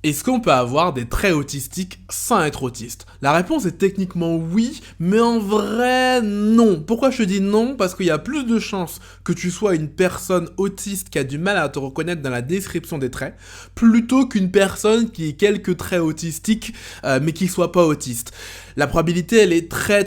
Est-ce qu'on peut avoir des traits autistiques sans être autiste? La réponse est techniquement oui, mais en vrai non. Pourquoi je te dis non? Parce qu'il y a plus de chances que tu sois une personne autiste qui a du mal à te reconnaître dans la description des traits, plutôt qu'une personne qui ait quelques traits autistiques, mais qui soit pas autiste. La probabilité, elle est très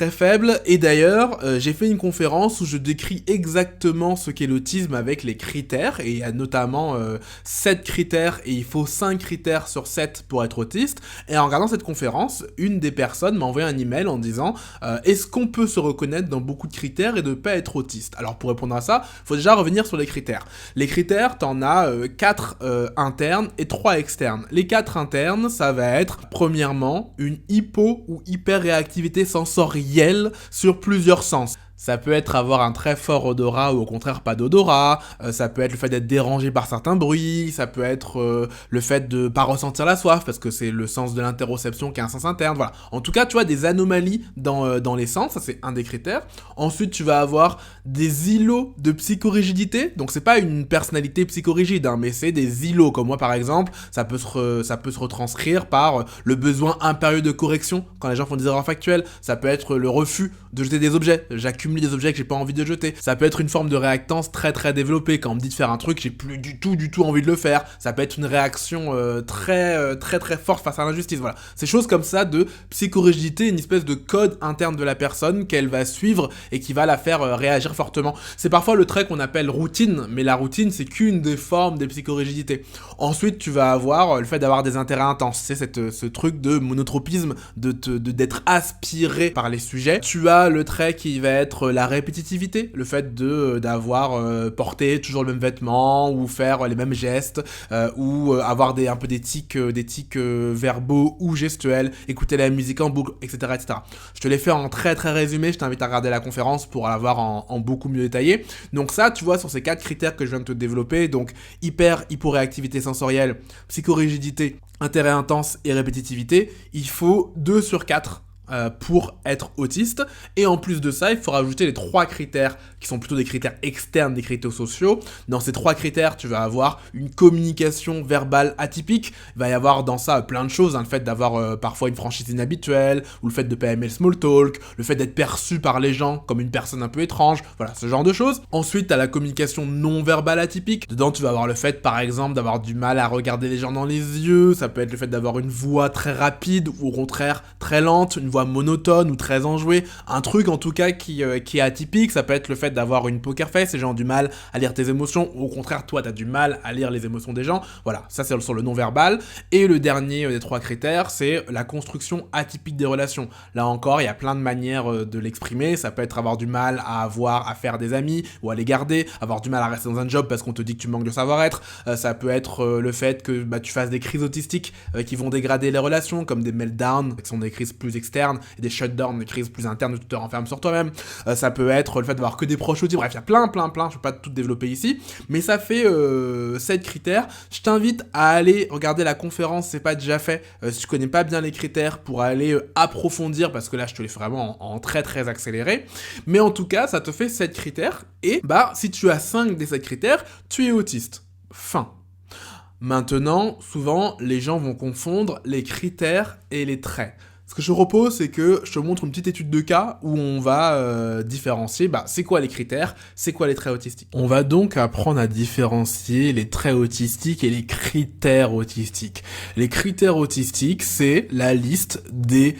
faible, et d'ailleurs, j'ai fait une conférence où je décris exactement ce qu'est l'autisme avec les critères, et il y a notamment 7 critères, et il faut 5 critères sur 7 pour être autiste, et en regardant cette conférence, une des personnes m'a envoyé un email en disant est-ce qu'on peut se reconnaître dans beaucoup de critères et ne pas être autiste? Alors pour répondre à ça, il faut déjà revenir sur les critères. Les critères, t'en as 4 internes et 3 externes. Les 4 internes, ça va être premièrement une hypo ou hyperréactivité sensorielle sur plusieurs sens. Ça peut être avoir un très fort odorat ou au contraire pas d'odorat, ça peut être le fait d'être dérangé par certains bruits, ça peut être le fait de pas ressentir la soif parce que c'est le sens de l'interoception qui est un sens interne, voilà. En tout cas, tu vois, des anomalies dans les sens, ça c'est un des critères. Ensuite, tu vas avoir des îlots de psychorigidité, donc c'est pas une personnalité psychorigide, hein, mais c'est des îlots, comme moi par exemple, ça peut se retranscrire par le besoin impérieux de correction quand les gens font des erreurs factuelles, ça peut être le refus de jeter des objets, j'accumule des objets que j'ai pas envie de jeter. Ça peut être une forme de réactance très développée. Quand on me dit de faire un truc, j'ai plus du tout envie de le faire. Ça peut être une réaction très forte face à l'injustice. Voilà. Ces choses comme ça de psychorigidité, une espèce de code interne de la personne qu'elle va suivre et qui va la faire réagir fortement. C'est parfois le trait qu'on appelle routine, mais la routine, c'est qu'une des formes des psychorigidités. Ensuite, tu vas avoir le fait d'avoir des intérêts intenses. C'est ce truc de monotropisme, d'être aspiré par les sujets. Tu as le trait qui va être la répétitivité, le fait d'avoir porté toujours le même vêtement ou faire les mêmes gestes ou avoir un peu des tics verbaux ou gestuels, écouter la musique en boucle, etc. Je te l'ai fait en très résumé, je t'invite à regarder la conférence pour l'avoir en beaucoup mieux détaillé. Donc ça, tu vois, sur ces 4 critères que je viens de te développer, donc hyporéactivité sensorielle, psychorigidité, intérêt intense et répétitivité, il faut 2 sur 4 pour être autiste, et en plus de ça, il faut rajouter les 3 critères qui sont plutôt des critères externes des critères sociaux. Dans ces 3 critères, tu vas avoir une communication verbale atypique, il va y avoir dans ça plein de choses, hein, le fait d'avoir parfois une franchise inhabituelle, ou le fait de pas aimer le small talk, le fait d'être perçu par les gens comme une personne un peu étrange, voilà, ce genre de choses. Ensuite, tu as la communication non verbale atypique, dedans tu vas avoir le fait par exemple d'avoir du mal à regarder les gens dans les yeux, ça peut être le fait d'avoir une voix très rapide, ou au contraire très lente, une voix monotone ou très enjouée, un truc en tout cas qui est atypique. Ça peut être le fait d'avoir une poker face, les gens ont du mal à lire tes émotions, ou au contraire toi t'as du mal à lire les émotions des gens, voilà, ça c'est sur le non-verbal. Et le dernier des 3 critères, c'est la construction atypique des relations. Là encore, il y a plein de manières de l'exprimer, ça peut être avoir du mal à faire des amis, ou à les garder, avoir du mal à rester dans un job parce qu'on te dit que tu manques de savoir-être, ça peut être le fait que tu fasses des crises autistiques qui vont dégrader les relations, comme des meltdowns, qui sont des crises plus externes, et des shutdowns, des crises plus internes où tu te renfermes sur toi-même. Ça peut être le fait d'avoir que des proches autistes. Bref, il y a plein, je vais pas tout développer ici, mais ça fait 7 critères. Je t'invite à aller regarder la conférence, c'est pas déjà fait, si tu connais pas bien les critères, pour aller approfondir, parce que là je te les fais vraiment en très accéléré, mais en tout cas ça te fait 7 critères, et si tu as 5 des 7 critères, tu es autiste. Fin. Maintenant, souvent, les gens vont confondre les critères et les traits. Ce que je propose, c'est que je te montre une petite étude de cas où on va différencier, c'est quoi les critères, c'est quoi les traits autistiques. On va donc apprendre à différencier les traits autistiques et les critères autistiques. Les critères autistiques, c'est la liste des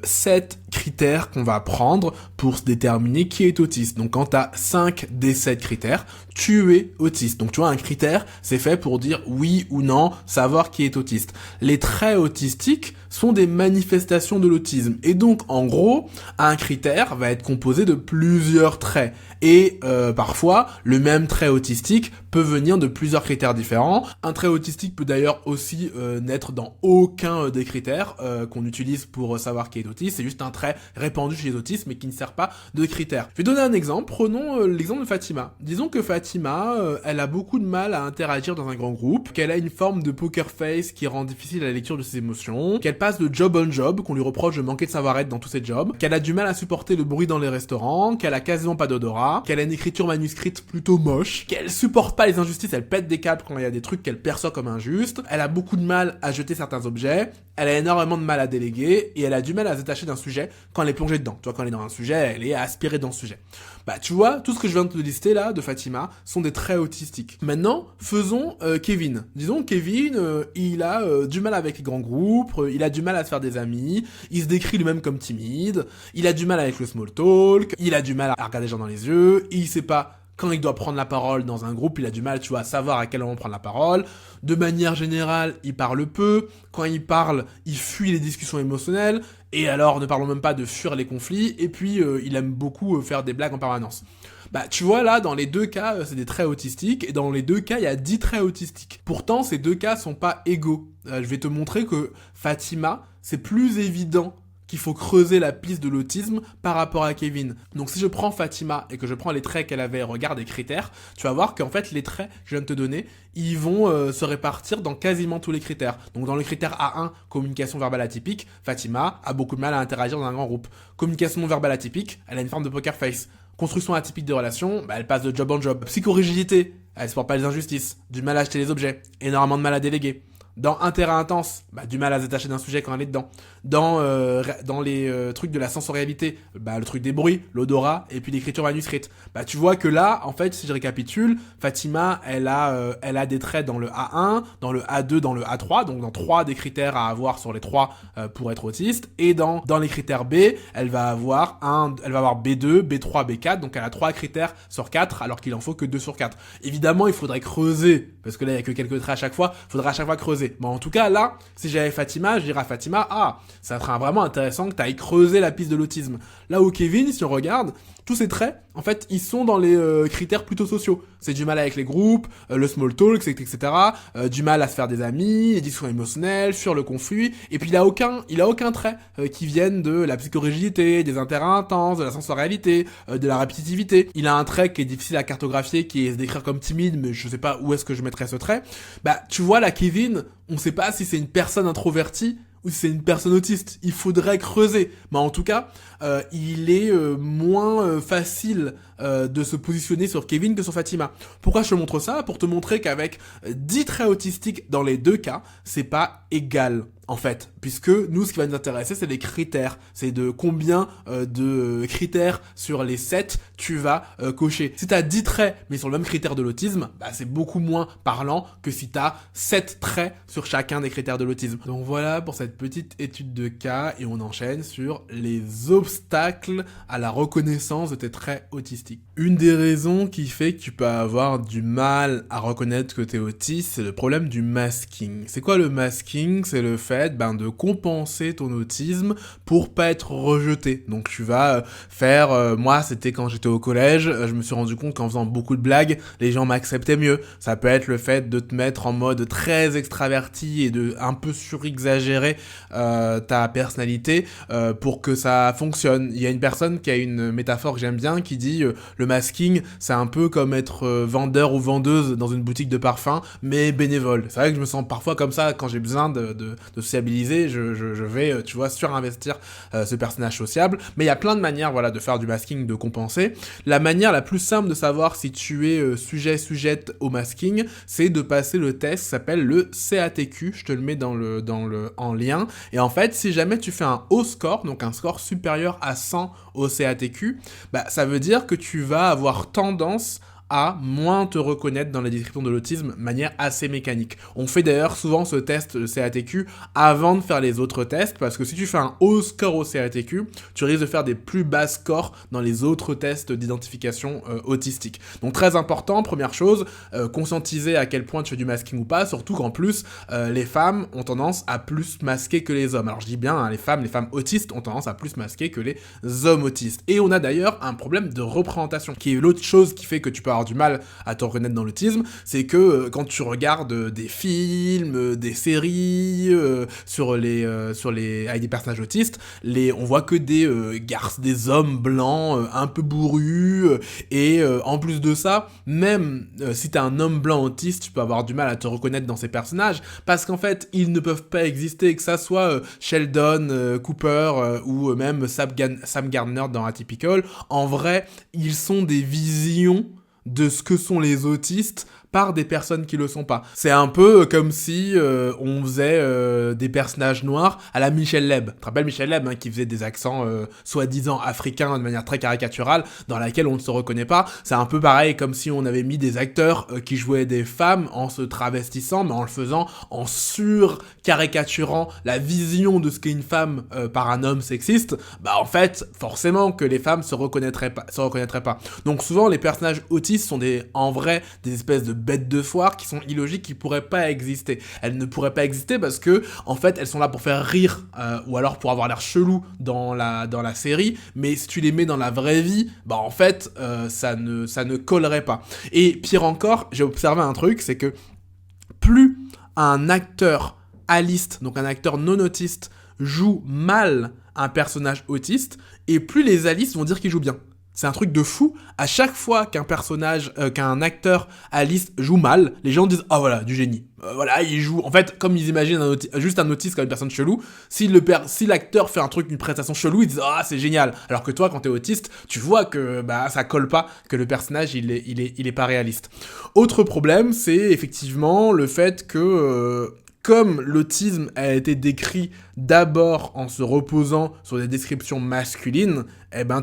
7 critères qu'on va prendre pour se déterminer qui est autiste. Donc quand tu as 5 des 7 critères, tu es autiste. Donc tu vois, un critère, c'est fait pour dire oui ou non, savoir qui est autiste. Les traits autistiques sont des manifestations de l'autisme. Et donc en gros, un critère va être composé de plusieurs traits. Et parfois, le même trait autistique peut venir de plusieurs critères différents. Un trait autistique peut d'ailleurs aussi n'être dans aucun des critères qu'on utilise pour savoir qui est autiste. C'est juste un trait très répandu chez les autistes, mais qui ne sert pas de critère. Je vais donner un exemple. Prenons l'exemple de Fatima. Disons que Fatima, elle a beaucoup de mal à interagir dans un grand groupe, qu'elle a une forme de poker face qui rend difficile la lecture de ses émotions, qu'elle passe de job on job, qu'on lui reproche de manquer de savoir-être dans tous ses jobs, qu'elle a du mal à supporter le bruit dans les restaurants, qu'elle a quasiment pas d'odorat, qu'elle a une écriture manuscrite plutôt moche, qu'elle supporte pas les injustices, elle pète des câbles quand il y a des trucs qu'elle perçoit comme injustes, elle a beaucoup de mal à jeter certains objets, elle a énormément de mal à déléguer, et elle a du mal à se détacher d'un sujet quand elle est plongée dedans. Tu vois, quand elle est dans un sujet, elle est aspirée dans ce sujet. Bah, tu vois, tout ce que je viens de te lister là, de Fatima, sont des traits autistiques. Maintenant, faisons Kevin. Disons, Kevin, il a du mal avec les grands groupes, il a du mal à se faire des amis, il se décrit lui-même comme timide, il a du mal avec le small talk, il a du mal à regarder les gens dans les yeux, il sait pas quand il doit prendre la parole dans un groupe, il a du mal, tu vois, à savoir à quel moment prendre la parole. De manière générale, il parle peu. Quand il parle, il fuit les discussions émotionnelles. Et alors, ne parlons même pas de fuir les conflits. Et puis, il aime beaucoup faire des blagues en permanence. Bah, tu vois, là, dans les deux cas, c'est des traits autistiques. Et dans les deux cas, il y a 10 traits autistiques. Pourtant, ces deux cas sont pas égaux. Je vais te montrer que Fatima, c'est plus évident qu'il faut creuser la piste de l'autisme par rapport à Kevin. Donc si je prends Fatima et que je prends les traits qu'elle avait, regarde les critères, tu vas voir qu'en fait les traits que je viens de te donner, ils vont se répartir dans quasiment tous les critères. Donc dans le critère A1, communication verbale atypique, Fatima a beaucoup de mal à interagir dans un grand groupe. Communication verbale atypique, elle a une forme de poker face. Construction atypique de relations, bah, elle passe de job en job. Psychorigidité, elle supporte pas les injustices, du mal à acheter les objets, énormément de mal à déléguer. Dans intérêt intense, bah, du mal à se détacher d'un sujet quand elle est dedans. Dans les trucs de la sensorialité, bah, le truc des bruits, l'odorat, et puis l'écriture manuscrite. Bah, tu vois que là, en fait, si je récapitule, Fatima, elle a des traits dans le A1, dans le A2, dans le A3, donc dans 3 des critères à avoir sur les 3 pour être autiste. Et dans les critères B, elle va avoir B2, B3, B4, donc elle a 3 critères sur 4, alors qu'il en faut que 2 sur 4. Évidemment, il faudrait creuser, parce que là, il y a que quelques traits à chaque fois, il faudra à chaque fois creuser. Bon, en tout cas, là, si j'avais Fatima, je dirais à Fatima, ça sera vraiment intéressant que tu ailles creuser la piste de l'autisme. Là où Kevin, si on regarde, tous ces traits, en fait, ils sont dans les critères plutôt sociaux. C'est du mal avec les groupes, le small talk, etc. Du mal à se faire des amis, les discussions émotionnelles, fuir le conflit. Et puis il a aucun trait qui vienne de la psychorigidité, des intérêts intenses, de la sensorialité, de la répétitivité. Il a un trait qui est difficile à cartographier, qui est se décrire comme timide, mais je sais pas où est-ce que je mettrais ce trait. Bah, tu vois, là, Kevin, on sait pas si c'est une personne introvertie ou si c'est une personne autiste. Il faudrait creuser. Mais en tout cas, il est moins facile de se positionner sur Kevin que sur Fatima. Pourquoi je te montre ça? Pour te montrer qu'avec 10 traits autistiques dans les deux cas, c'est pas égal. En fait, puisque nous, ce qui va nous intéresser, c'est les critères. C'est de combien de critères sur les 7 tu vas cocher. Si tu as 10 traits, mais sur le même critère de l'autisme, bah, c'est beaucoup moins parlant que si tu as 7 traits sur chacun des critères de l'autisme. Donc voilà pour cette petite étude de cas, et on enchaîne sur les obstacles à la reconnaissance de tes traits autistiques. Une des raisons qui fait que tu peux avoir du mal à reconnaître que tu es autiste, c'est le problème du masking. C'est quoi le masking? C'est le fait de compenser ton autisme pour pas être rejeté. Donc tu vas faire, moi c'était quand j'étais au collège, je me suis rendu compte qu'en faisant beaucoup de blagues, les gens m'acceptaient mieux. Ça peut être le fait de te mettre en mode très extraverti et de un peu surexagérer ta personnalité pour que ça fonctionne. Il y a une personne qui a une métaphore que j'aime bien qui dit le masking, c'est un peu comme être vendeur ou vendeuse dans une boutique de parfum, mais bénévole. C'est vrai que je me sens parfois comme ça quand j'ai besoin de sociabiliser, je vais, tu vois, surinvestir ce personnage sociable. Mais il y a plein de manières, voilà, de faire du masking, de compenser. La manière la plus simple de savoir si tu es sujette au masking, c'est de passer le test qui s'appelle le CATQ. Je te le mets en lien. Et en fait, si jamais tu fais un haut score, donc un score supérieur à 100 au CATQ, bah, ça veut dire que tu vas avoir tendance à moins te reconnaître dans la description de l'autisme de manière assez mécanique. On fait d'ailleurs souvent ce test de CATQ avant de faire les autres tests, parce que si tu fais un haut score au CATQ, tu risques de faire des plus bas scores dans les autres tests d'identification autistique. Donc très important, première chose, conscientiser à quel point tu fais du masking ou pas, surtout qu'en plus, les femmes ont tendance à plus masquer que les hommes. Alors je dis bien, hein, les femmes autistes ont tendance à plus masquer que les hommes autistes. Et on a d'ailleurs un problème de représentation, qui est l'autre chose qui fait que tu peux avoir du mal à te reconnaître dans l'autisme, c'est que quand tu regardes des films, des séries avec des personnages autistes, on voit que des hommes blancs un peu bourrus, et en plus de ça, même si t'es un homme blanc autiste, tu peux avoir du mal à te reconnaître dans ces personnages, parce qu'en fait, ils ne peuvent pas exister, que ça soit Sheldon Cooper ou même Sam Gardner dans Atypical. En vrai, ils sont des visions de ce que sont les autistes par des personnes qui le sont pas. C'est un peu comme si on faisait des personnages noirs à la Michel Leb. Tu te rappelles Michel Leb, qui faisait des accents soi-disant africains de manière très caricaturale, dans laquelle on ne se reconnaît pas. C'est un peu pareil comme si on avait mis des acteurs qui jouaient des femmes en se travestissant, mais en le faisant en sur-caricaturant la vision de ce qu'est une femme par un homme sexiste. Bah en fait, forcément que les femmes se reconnaîtraient pas. Donc souvent, les personnages autistes sont en vrai des espèces de bêtes de foire qui sont illogiques, qui pourraient pas exister. Elles ne pourraient pas exister parce que, en fait, elles sont là pour faire rire, ou alors pour avoir l'air chelou dans la série, mais si tu les mets dans la vraie vie, bah en fait, ça ne collerait pas. Et pire encore, j'ai observé un truc, c'est que plus un acteur aliste, donc un acteur non autiste, joue mal un personnage autiste, et plus les alistes vont dire qu'il joue bien. C'est un truc de fou. À chaque fois qu'un acteur aliste joue mal, les gens disent « Ah voilà, du génie ». Voilà, il joue... En fait, comme ils imaginent juste un autiste comme une personne chelou, si l'acteur fait une prestation chelou, ils disent « Ah, c'est génial ». Alors que toi, quand t'es autiste, tu vois que ça colle pas, que le personnage, il est pas réaliste. Autre problème, c'est effectivement le fait que... comme l'autisme a été décrit d'abord en se reposant sur des descriptions masculines,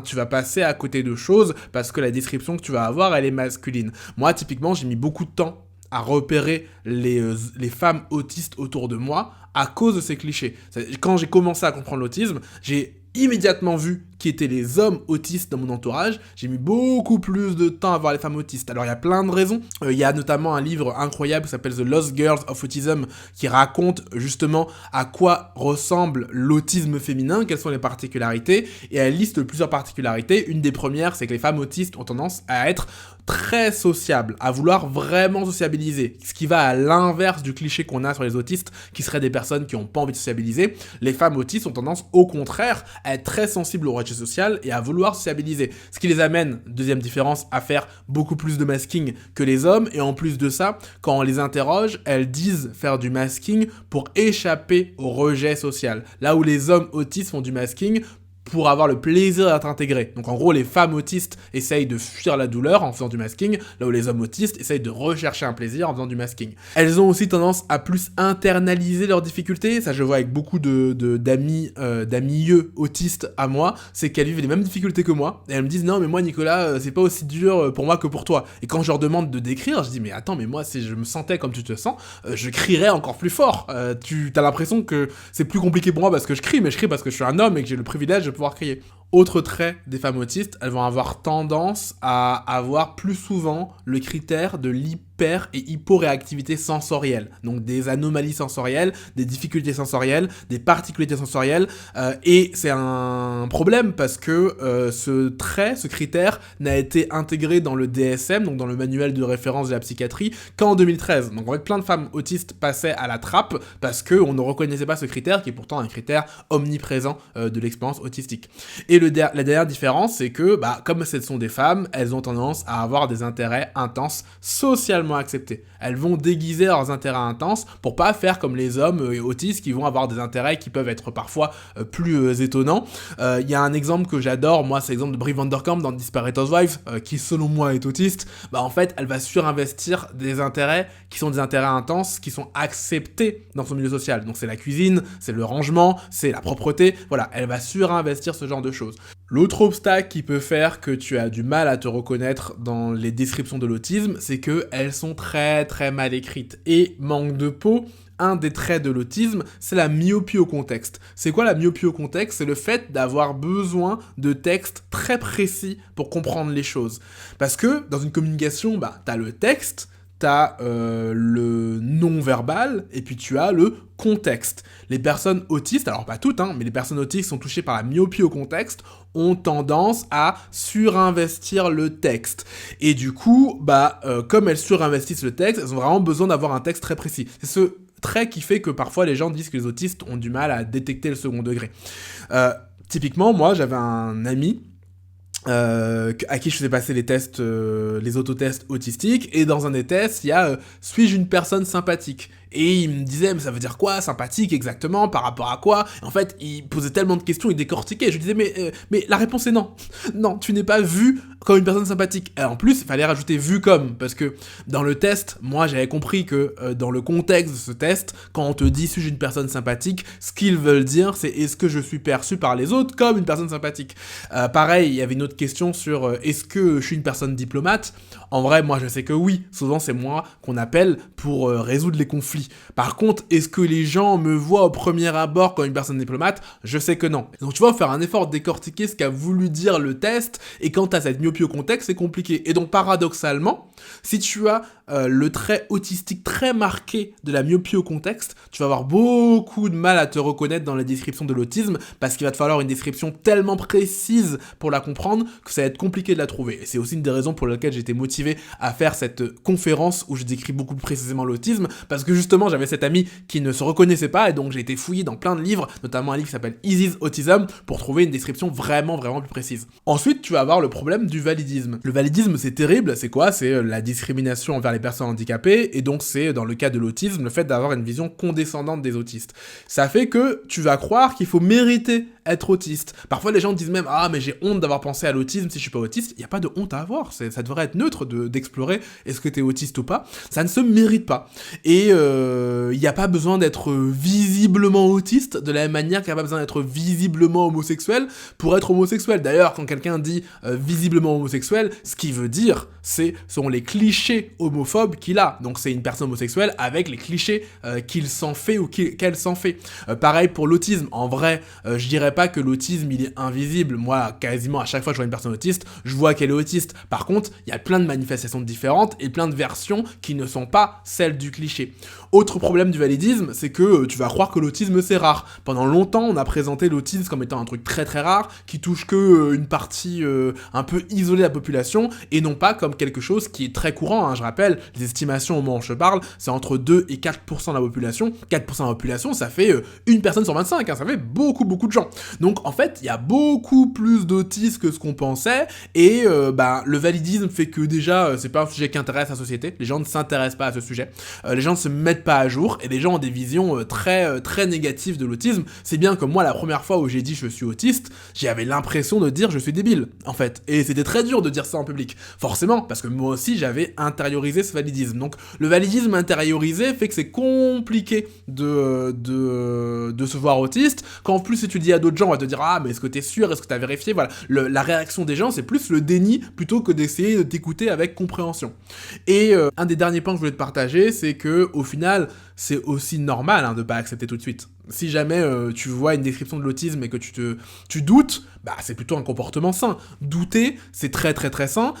tu vas passer à côté de choses parce que la description que tu vas avoir, elle est masculine. Moi, typiquement, j'ai mis beaucoup de temps à repérer les femmes autistes autour de moi à cause de ces clichés. Quand j'ai commencé à comprendre l'autisme, j'ai immédiatement vu qui étaient les hommes autistes dans mon entourage. J'ai mis beaucoup plus de temps à voir les femmes autistes. Alors il y a plein de raisons. Il y a notamment un livre incroyable qui s'appelle The Lost Girls of Autism qui raconte justement à quoi ressemble l'autisme féminin, quelles sont les particularités, et elle liste plusieurs particularités. Une des premières, c'est que les femmes autistes ont tendance à être très sociables, à vouloir vraiment sociabiliser, ce qui va à l'inverse du cliché qu'on a sur les autistes, qui seraient des personnes qui n'ont pas envie de sociabiliser. Les femmes autistes ont tendance, au contraire, à être très sensibles au rejet social et à vouloir sociabiliser. Ce qui les amène, deuxième différence, à faire beaucoup plus de masking que les hommes, et en plus de ça, quand on les interroge, elles disent faire du masking pour échapper au rejet social. Là où les hommes autistes font du masking pour avoir le plaisir d'être intégrés. Donc en gros, les femmes autistes essayent de fuir la douleur en faisant du masking, là où les hommes autistes essayent de rechercher un plaisir en faisant du masking. Elles ont aussi tendance à plus internaliser leurs difficultés, ça je vois avec beaucoup d'amis autistes à moi, c'est qu'elles vivent les mêmes difficultés que moi, et elles me disent « Non mais moi Nicolas, c'est pas aussi dur pour moi que pour toi ». Et quand je leur demande de décrire, je dis « Mais attends, mais moi si je me sentais comme tu te sens, je crierais encore plus fort. Tu as l'impression que c'est plus compliqué pour moi parce que je crie, mais je crie parce que je suis un homme et que j'ai le privilège de pouvoir crier ». Autre trait des femmes autistes, elles vont avoir tendance à avoir plus souvent le critère de l'hyper et hyporéactivité sensorielle. Donc des anomalies sensorielles, des difficultés sensorielles, des particularités sensorielles. Et c'est un problème parce que ce critère n'a été intégré dans le DSM, donc dans le manuel de référence de la psychiatrie, qu'en 2013. Donc en fait, plein de femmes autistes passaient à la trappe parce qu'on ne reconnaissait pas ce critère, qui est pourtant un critère omniprésent de l'expérience autistique. Et la dernière différence, c'est que, comme ce sont des femmes, elles ont tendance à avoir des intérêts intenses socialement acceptés. Elles vont déguiser leurs intérêts intenses pour pas faire comme les hommes autistes qui vont avoir des intérêts qui peuvent être parfois plus étonnants. Il y a un exemple que j'adore, moi, c'est l'exemple de Brie Vanderkamp dans Desperate Housewives, qui selon moi est autiste. En fait, elle va surinvestir des intérêts qui sont des intérêts intenses, qui sont acceptés dans son milieu social. Donc c'est la cuisine, c'est le rangement, c'est la propreté. Voilà, elle va surinvestir ce genre de choses. L'autre obstacle qui peut faire que tu as du mal à te reconnaître dans les descriptions de l'autisme, c'est qu'elles sont très très mal écrites. Et manque de peau, un des traits de l'autisme, c'est la myopie au contexte. C'est quoi la myopie au contexte ? C'est le fait d'avoir besoin de textes très précis pour comprendre les choses. Parce que dans une communication, t'as le texte, t'as le non-verbal, et puis tu as le contexte. Les personnes autistes, alors pas toutes, mais les personnes autistes sont touchées par la myopie au contexte, ont tendance à surinvestir le texte. Et du coup, comme elles surinvestissent le texte, elles ont vraiment besoin d'avoir un texte très précis. C'est ce trait qui fait que parfois les gens disent que les autistes ont du mal à détecter le second degré. Typiquement, moi, j'avais un ami à qui je faisais passer les tests, les autotests autistiques, et dans un des tests, il y a suis-je une personne sympathique ? Et il me disait, mais ça veut dire quoi, sympathique exactement, par rapport à quoi ? Et en fait, il posait tellement de questions, il décortiquait. Je lui disais, mais la réponse est non. Non, tu n'es pas vu comme une personne sympathique. Et en plus, il fallait rajouter vu comme, parce que dans le test, moi j'avais compris que dans le contexte de ce test, quand on te dit suis-je une personne sympathique, ce qu'ils veulent dire, c'est est-ce que je suis perçu par les autres comme une personne sympathique. Pareil, il y avait une autre question sur est-ce que je suis une personne diplomate ? En vrai, moi je sais que oui. Souvent, c'est moi qu'on appelle pour résoudre les conflits. Par contre, est-ce que les gens me voient au premier abord comme une personne diplomate ? Je sais que non. Donc tu vois, faire un effort de décortiquer ce qu'a voulu dire le test, et quand t'as cette myopie au contexte, c'est compliqué. Et donc paradoxalement, si tu as le trait autistique très marqué de la myopie au contexte, tu vas avoir beaucoup de mal à te reconnaître dans la description de l'autisme, parce qu'il va te falloir une description tellement précise pour la comprendre que ça va être compliqué de la trouver. Et c'est aussi une des raisons pour lesquelles j'étais motivé à faire cette conférence où je décris beaucoup plus précisément l'autisme, parce que justement j'avais cet ami qui ne se reconnaissait pas, et donc j'ai été fouillé dans plein de livres, notamment un livre qui s'appelle Easy's Autism, pour trouver une description vraiment plus précise. Ensuite, tu vas avoir le problème du validisme. Le validisme, c'est terrible, c'est quoi ? C'est la discrimination envers les personnes handicapées, et donc c'est, dans le cas de l'autisme, le fait d'avoir une vision condescendante des autistes. Ça fait que tu vas croire qu'il faut mériter être autiste. Parfois, les gens disent même « Ah, mais j'ai honte d'avoir pensé à l'autisme si je suis pas autiste. » Il n'y a pas de honte à avoir. Ça devrait être neutre d'explorer est-ce que t'es autiste ou pas. Ça ne se mérite pas. Et il n'y a pas besoin d'être visiblement autiste, de la même manière qu'il n'y a pas besoin d'être visiblement homosexuel pour être homosexuel. D'ailleurs, quand quelqu'un dit visiblement homosexuel, ce qu'il veut dire, sont les clichés homophobes qu'il a. Donc c'est une personne homosexuelle avec les clichés qu'il s'en fait ou qu'elle s'en fait. Pareil pour l'autisme. En vrai, je dirais pas que l'autisme il est invisible. Moi, quasiment à chaque fois que je vois une personne autiste, je vois qu'elle est autiste. Par contre, il y a plein de manifestations différentes et plein de versions qui ne sont pas celles du cliché. Autre problème du validisme, c'est que tu vas croire que l'autisme c'est rare. Pendant longtemps, on a présenté l'autisme comme étant un truc très rare, qui touche que une partie un peu isolée de la population, et non pas comme quelque chose qui est très courant. Je rappelle, les estimations au moment où je parle, c'est entre 2 et 4% de la population. 4% de la population, ça fait une personne sur 25, ça fait beaucoup de gens. Donc en fait, il y a beaucoup plus d'autistes que ce qu'on pensait, et le validisme fait que déjà, c'est pas un sujet qui intéresse la société, les gens ne s'intéressent pas à ce sujet, les gens ne se mettent pas à jour, et les gens ont des visions très négatives de l'autisme. C'est bien que moi, la première fois où j'ai dit je suis autiste, j'avais l'impression de dire je suis débile, en fait, et c'était très dur de dire ça en public, forcément, parce que moi aussi j'avais intériorisé ce validisme. Donc le validisme intériorisé fait que c'est compliqué de se voir autiste. Quand en plus si tu le dis à d'autres gens, on va te dire ah mais est-ce que t'es sûr, est-ce que t'as vérifié, voilà. La réaction des gens c'est plus le déni plutôt que d'essayer de t'écouter avec compréhension. Et un des derniers points que je voulais te partager, c'est que au final c'est aussi normal de pas accepter tout de suite. Si jamais tu vois une description de l'autisme et que tu doutes, c'est plutôt un comportement sain. Douter, c'est très sain.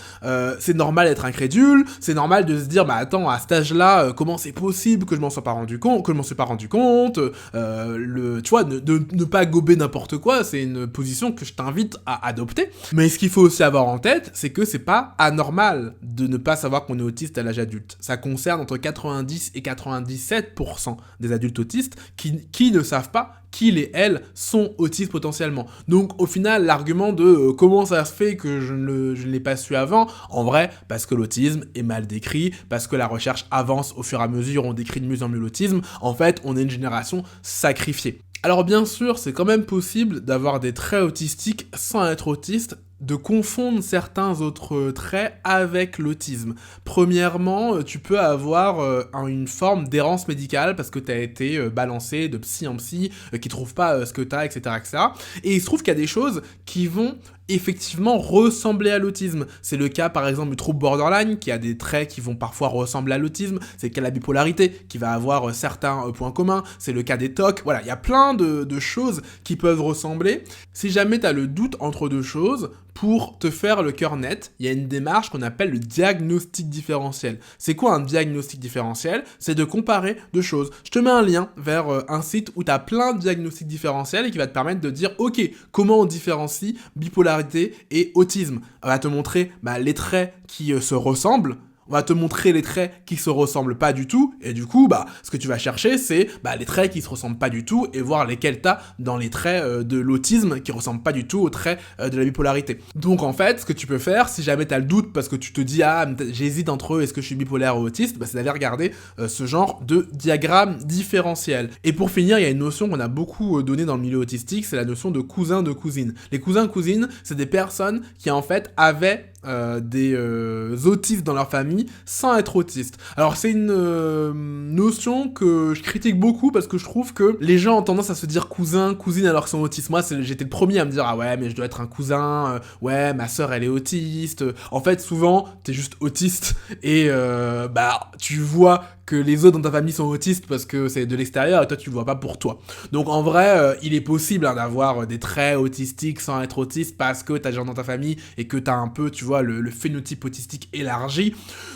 C'est normal d'être incrédule, c'est normal de se dire attends, à cet âge-là, comment c'est possible que je m'en sois pas rendu compte, tu vois, ne pas gober n'importe quoi, c'est une position que je t'invite à adopter. Mais ce qu'il faut aussi avoir en tête, c'est que c'est pas anormal de ne pas savoir qu'on est autiste à l'âge adulte. Ça concerne entre 90 et 97% des adultes autistes qui ne savent pas qu'ils et elles sont autistes potentiellement. Donc au final, l'argument de comment ça se fait que je ne l'ai pas su avant, en vrai, parce que l'autisme est mal décrit, parce que la recherche avance au fur et à mesure, on décrit de mieux en mieux l'autisme, en fait, on est une génération sacrifiée. Alors bien sûr, c'est quand même possible d'avoir des traits autistiques sans être autiste, de confondre certains autres traits avec l'autisme. Premièrement, tu peux avoir une forme d'errance médicale parce que tu as été balancé de psy en psy, qui trouve pas ce que tu as, etc., etc. Et il se trouve qu'il y a des choses qui vont effectivement ressembler à l'autisme. C'est le cas par exemple du trouble borderline qui a des traits qui vont parfois ressembler à l'autisme, c'est le cas de la bipolarité qui va avoir certains points communs, c'est le cas des TOC, voilà, il y a plein de choses qui peuvent ressembler. Si jamais tu as le doute entre deux choses, pour te faire le cœur net, il y a une démarche qu'on appelle le diagnostic différentiel. C'est quoi un diagnostic différentiel? C'est de comparer deux choses. Je te mets un lien vers un site où tu as plein de diagnostics différentiels et qui va te permettre de dire ok, comment on différencie bipolarité et autisme. On va te montrer les traits qui se ressemblent. On va te montrer les traits qui se ressemblent pas du tout, et du coup, ce que tu vas chercher, c'est les traits qui se ressemblent pas du tout, et voir lesquels t'as dans les traits de l'autisme qui ressemblent pas du tout aux traits de la bipolarité. Donc en fait, ce que tu peux faire, si jamais t'as le doute parce que tu te dis j'hésite entre eux, est-ce que je suis bipolaire ou autiste, c'est d'aller regarder ce genre de diagramme différentiel. Et pour finir, il y a une notion qu'on a beaucoup donnée dans le milieu autistique, c'est la notion de cousin de cousine. Les cousins-cousines, c'est des personnes qui en fait avaient des autistes dans leur famille sans être autistes. Alors c'est une notion que je critique beaucoup parce que je trouve que les gens ont tendance à se dire cousin, cousine alors qu'ils sont autistes. Moi j'étais le premier à me dire ah ouais mais je dois être un cousin, ouais ma sœur elle est autiste. En fait souvent t'es juste autiste et tu vois que les autres dans ta famille sont autistes parce que c'est de l'extérieur et toi tu le vois pas pour toi. Donc en vrai il est possible d'avoir des traits autistiques sans être autiste parce que t'as des gens dans ta famille et que t'as un peu tu vois le phénotype autistique élargi.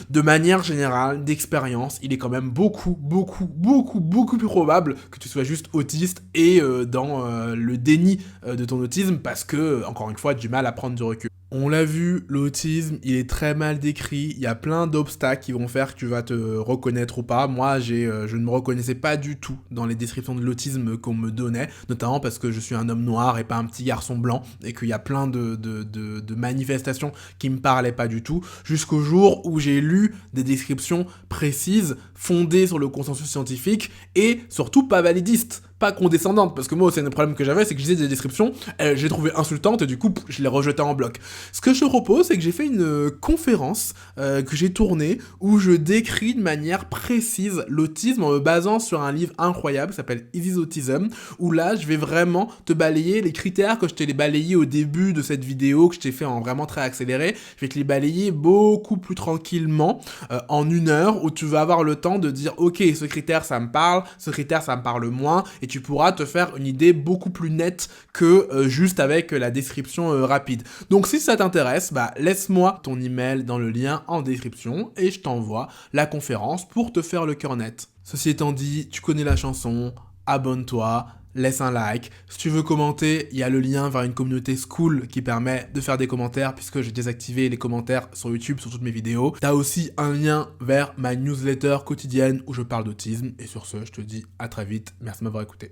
De manière générale, d'expérience, il est quand même beaucoup plus probable que tu sois juste autiste et dans le déni de ton autisme parce que, encore une fois, du mal à prendre du recul. On l'a vu, l'autisme, il est très mal décrit, il y a plein d'obstacles qui vont faire que tu vas te reconnaître ou pas. Moi, je ne me reconnaissais pas du tout dans les descriptions de l'autisme qu'on me donnait, notamment parce que je suis un homme noir et pas un petit garçon blanc, et qu'il y a plein de manifestations qui me parlaient pas du tout, jusqu'au jour où j'ai lu des descriptions précises, fondées sur le consensus scientifique, et surtout pas validistes. Pas condescendante, parce que moi, c'est un problème que j'avais, c'est que je disais des descriptions, j'ai trouvé insultantes, et du coup, je les rejetais en bloc. Ce que je te propose, c'est que j'ai fait une conférence que j'ai tournée, où je décris de manière précise l'autisme en me basant sur un livre incroyable qui s'appelle Easy Autism, où là, je vais vraiment te balayer les critères que je t'ai balayés au début de cette vidéo, que je t'ai fait en vraiment très accéléré. Je vais te les balayer beaucoup plus tranquillement, en 1 heure, où tu vas avoir le temps de dire, ok, ce critère, ça me parle, ce critère, ça me parle moins, et tu pourras te faire une idée beaucoup plus nette que juste avec la description rapide. Donc si ça t'intéresse, laisse-moi ton email dans le lien en description et je t'envoie la conférence pour te faire le cœur net. Ceci étant dit, tu connais la chanson, abonne-toi, laisse un like. Si tu veux commenter, il y a le lien vers une communauté Skool qui permet de faire des commentaires puisque j'ai désactivé les commentaires sur YouTube sur toutes mes vidéos. T'as aussi un lien vers ma newsletter quotidienne où je parle d'autisme. Et sur ce, je te dis à très vite. Merci de m'avoir écouté.